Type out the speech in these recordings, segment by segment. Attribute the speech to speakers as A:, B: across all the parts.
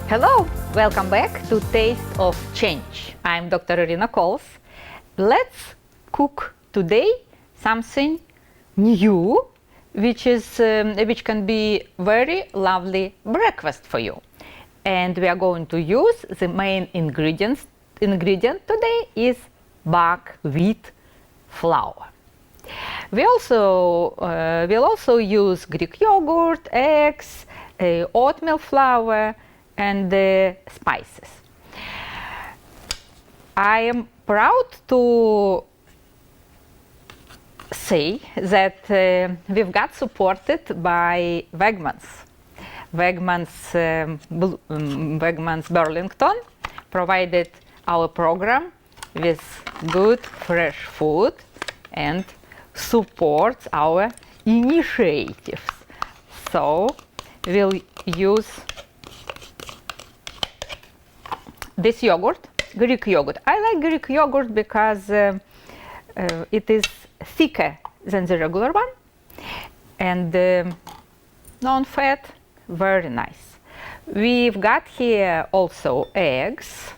A: Hello, welcome back to Taste of Change. I'm Dr. Irina Kols. Let's cook today something new, which can be very lovely breakfast for you. And we are going to use the main ingredient today is buckwheat flour. We will also use Greek yogurt, eggs, oatmeal flour, and spices. I am proud to say that we've got supported by Wegmans. Wegmans Burlington provided our program with good fresh food and supports our initiatives. So we'll use this yogurt, Greek yogurt. I like Greek yogurt because it is thicker than the regular one and non-fat, very nice. We've got here also eggs.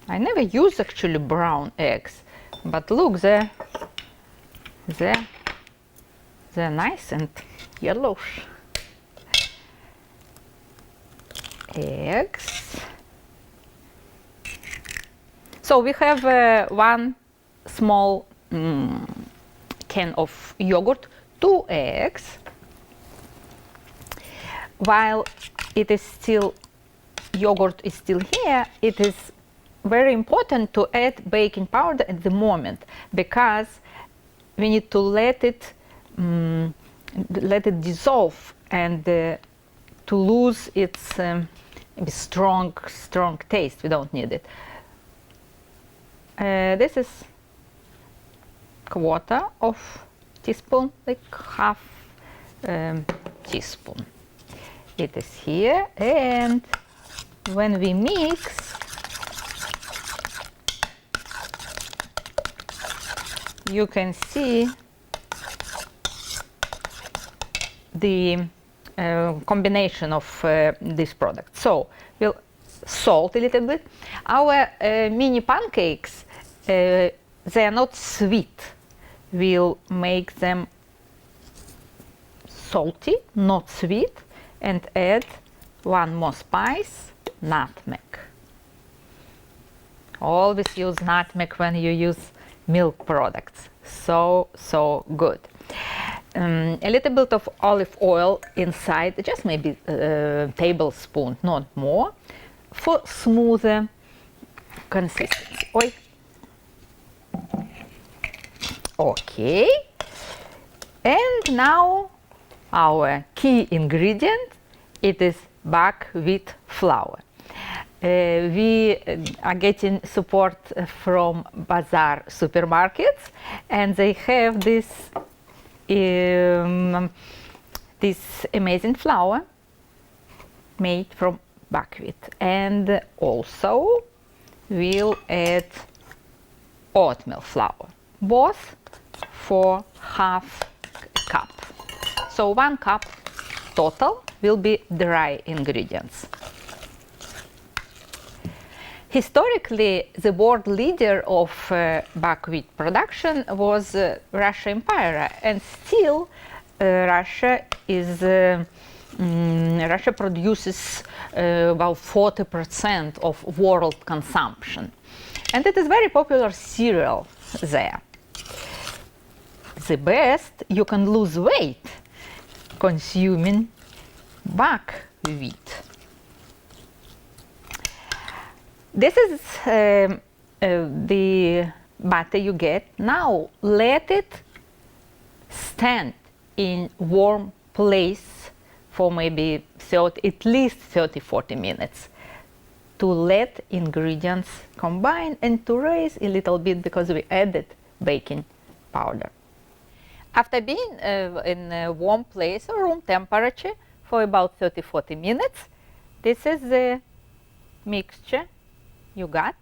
A: I never use actually brown eggs, but look, they're nice and yellowish. Eggs. So we have one small can of yogurt, 2 eggs. While yogurt is still here, it is very important to add baking powder at the moment, because we need to let it dissolve and to lose its strong taste. We don't need it. This is quarter of teaspoon, like half teaspoon. It is here, and when we mix, you can see the combination of this product. So we'll salt a little bit. Our mini pancakes, they are not sweet. We'll make them salty, not sweet, and add one more spice, nutmeg. Always use nutmeg when you use milk products. So good. A little bit of olive oil inside, just maybe a tablespoon, not more, for smoother consistency. Oi. Okay. And now our key ingredient, it is buckwheat flour. We are getting support from Bazaar supermarkets, and they have this amazing flour made from buckwheat. And also we'll add oatmeal flour, both for half cup. So 1 cup total will be dry ingredients. Historically, the world leader of buckwheat production was Russia Empire, and still Russia produces about 40% of world consumption, and it is very popular cereal there. The best, you can lose weight consuming buckwheat. This is the butter you get. Now let it stand in warm place for maybe at least 30-40 minutes to let ingredients combine and to raise a little bit, because we added baking powder. After being in a warm place or room temperature for about 30-40 minutes, this is the mixture you got,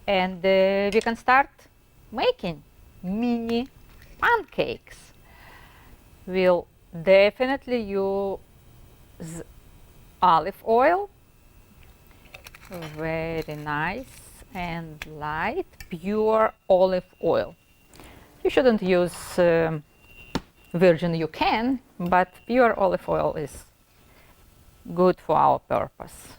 A: and we can start making mini pancakes. will definitely use olive oil. Very nice and light, pure olive oil. You shouldn't use virgin, you can, but pure olive oil is good for our purpose.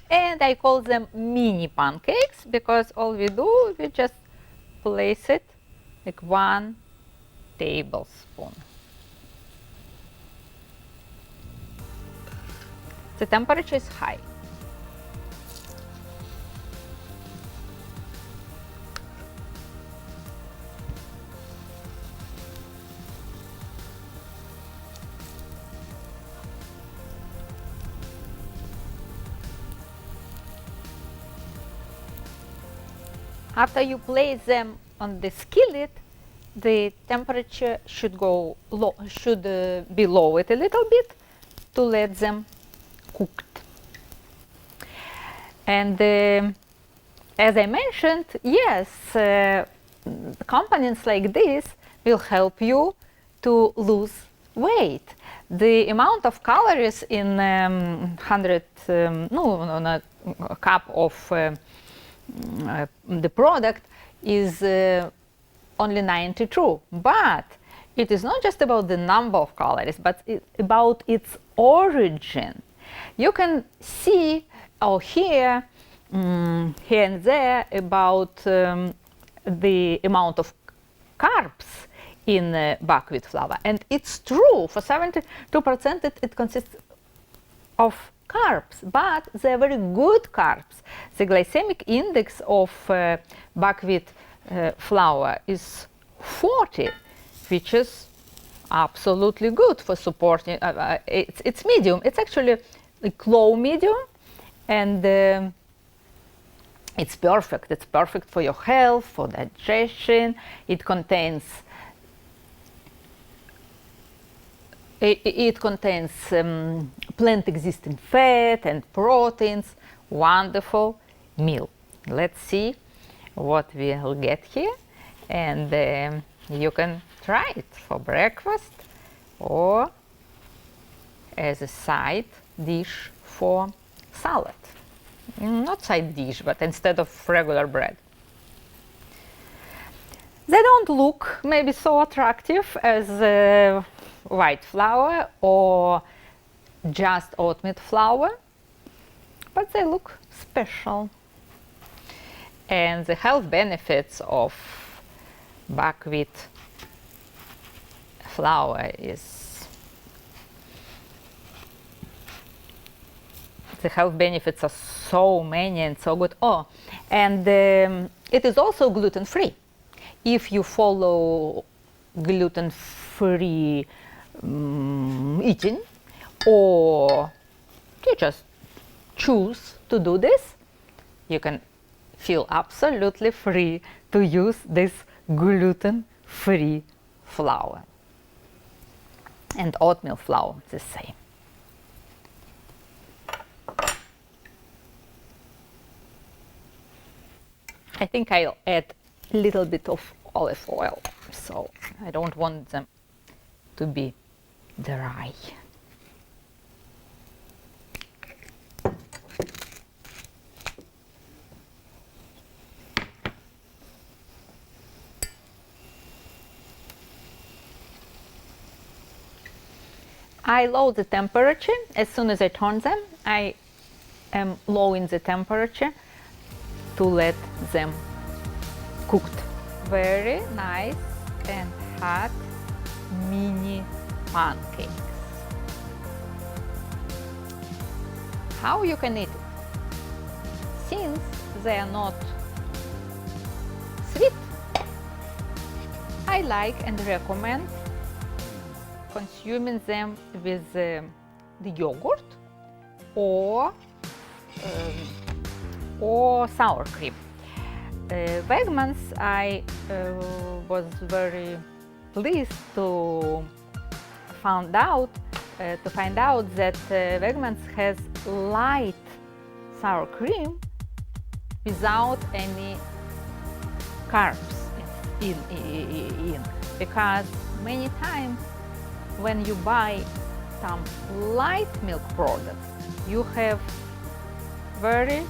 A: And I call them mini pancakes because all we do, we just place it like 1 tablespoon. The temperature is high. After you place them on the skillet, the temperature should go low, be lowered a little bit to let them cooked. And as I mentioned, yes, components like this will help you to lose weight. The amount of calories in a cup of the product is only 92, but it is not just about the number of calories, but about its origin. You can see or hear here and there about the amount of carbs in buckwheat flour, and it's true. For 72% it consists of carbs, but they're very good carbs. The glycemic index of buckwheat flour is 40, which is absolutely good for supporting. It's medium. It's actually like low medium, and it's perfect. It's perfect for your health, for digestion. It contains plant existing fat and proteins. Wonderful meal. Let's see what we'll get here, and you can try it for breakfast or as a side dish for salad. Not side dish, but instead of regular bread. They don't look maybe so attractive as white flour or just oatmeal flour, but they look special. And the health benefits of buckwheat flour the health benefits are so many and so good. Oh, and it is also gluten-free. If you follow gluten-free eating, or you just choose to do this, you can feel absolutely free to use this gluten-free flour. And oatmeal flour, the same. I think I'll add a little bit of olive oil, so I don't want them to be dry. I lower the temperature as soon as I turn them. I am lowering the temperature to let them cooked. Very nice and hot mini pancakes. How you can eat it? Since they are not sweet, I like and recommend consuming them with the yogurt or sour cream. Wegmans, I was very pleased to find out that Wegmans has light sour cream without any carbs in, because many times when you buy some light milk products, you have very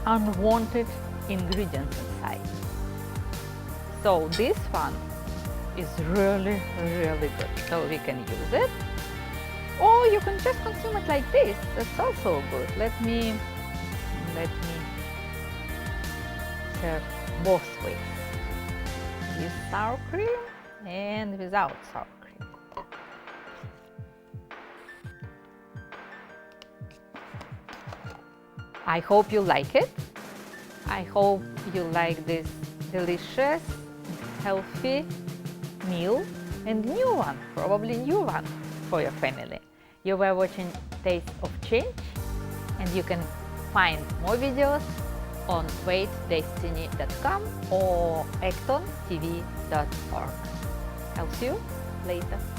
A: unwanted ingredients inside. So this one is really, really good. So we can use it. Or you can just consume it like this. That's also good. Let me serve both ways. With sour cream and without sour cream. I hope you like it. I hope you like this delicious, healthy meal and new one, probably new one for your family. You were watching Taste of Change, and you can find more videos on weightdestiny.com or ActonTV.org. I'll see you later.